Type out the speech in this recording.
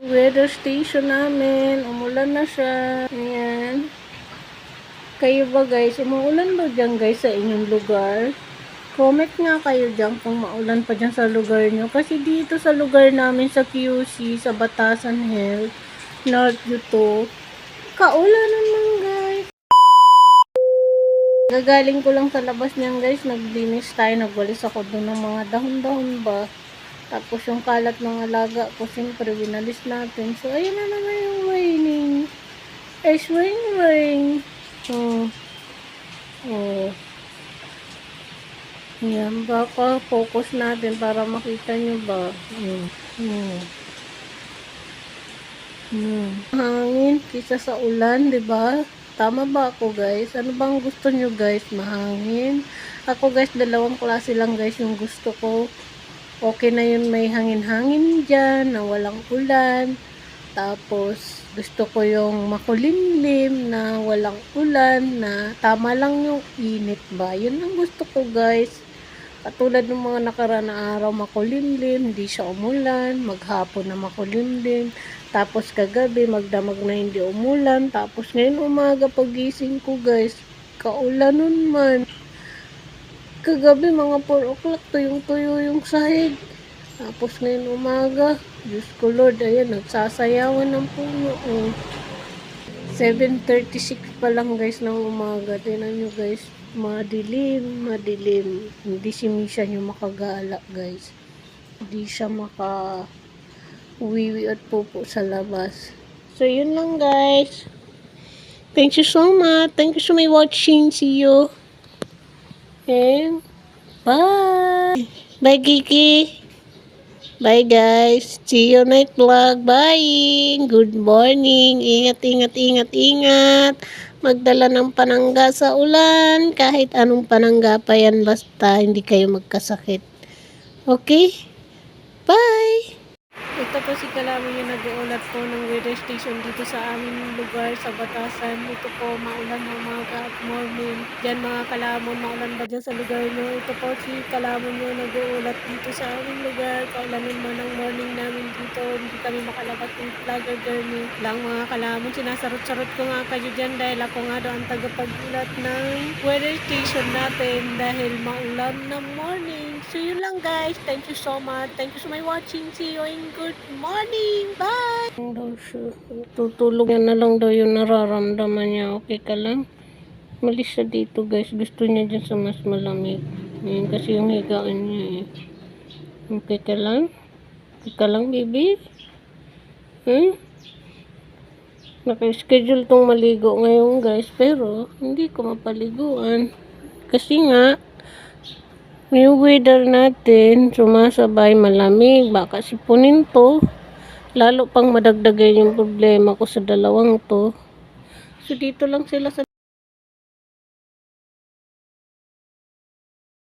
Weather station namin. Umulan na siya. Ayan. Kayo ba guys? Umuulan ba dyan guys sa inyong lugar? Comment nga kayo dyan kung maulan pa dyan sa lugar nyo. Kasi dito sa lugar namin sa QC, sa Batasan Health, North Yuto, kaulan naman guys. Gagaling ko lang sa labas niyan guys. Naglinis tayo. Nagwalis ako doon ng mga dahon-dahon ba. Tapos yung kalat ng alaga ko, siyempre winalis natin. So, ayun na naman yung raining. It's rain. Yan, baka focus natin para makita nyo ba. Hangin kisa sa ulan, di ba? Tama ba ako guys? Ano bang gusto nyo guys? Mahangin? Ako guys, dalawang klase lang guys yung gusto ko. Okay na yun, may hangin-hangin dyan, na walang ulan. Tapos, gusto ko yung makulimlim, na walang ulan, na tama lang yung init ba. Yun ang gusto ko guys. Katulad ng mga nakaraan na araw, makulimlim, hindi siya umulan. Maghapon na makulimlim. Tapos kagabi, magdamag na hindi umulan. Tapos ngayon umaga, pagising ko guys, kaulan nun man. Kagabi mga 4 o'clock, tuyong-tuyo yung sahig. Tapos ngayon umaga, Diyos ko Lord, ayan, nagsasayawan ng puno. 7:36 pa lang guys ng umaga. Tingnan nyo guys, madilim. Hindi si Misha yung makagala guys. Hindi siya uwiwi at pupo sa labas. So yun lang guys. Thank you so much. Thank you so much watching. See you. And bye. Bye Kiki. Bye guys. See you night vlog. Bye. Good morning. Ingat. Magdala ng panangga sa ulan. Kahit anong panangga pa yan. Basta hindi kayo magkasakit. Okay? Bye. Ito po si Kalaman yung nag-uulat po ng weather station dito sa aming lugar sa Batasan. Ito po, maulan ng umaga at morning. Diyan mga Kalamon, maulan ba dyan sa lugar nyo? Ito po si Kalaman yung nag-uulat dito sa aming lugar. Kaulanin mo ng morning namin dito. Hindi kami makalabas ng vlogger journey. Lang mga Kalamon, sinasarot-sarot ko nga kayo dyan dahil ako nga doon ang tagapag-ulat ng weather station natin dahil maulan ng morning. So yun lang guys. Thank you so much. Thank you so much watching. See you in good morning. Bye. Tutulog na lang daw yung nararamdaman niya. Okay ka lang? Malis siya dito guys. Gusto niya dyan sa mas malamig. Ayan, kasi yung higaan niya eh. Okay ka lang? Okay ka lang baby? Naka-schedule tong maligo ngayon guys. Pero hindi ko mapaliguan. Kasi nga yung weather natin, sumasabay malamig, baka sipunin to. Lalo pang madagdagan yung problema ko sa dalawang to. So dito lang sila sa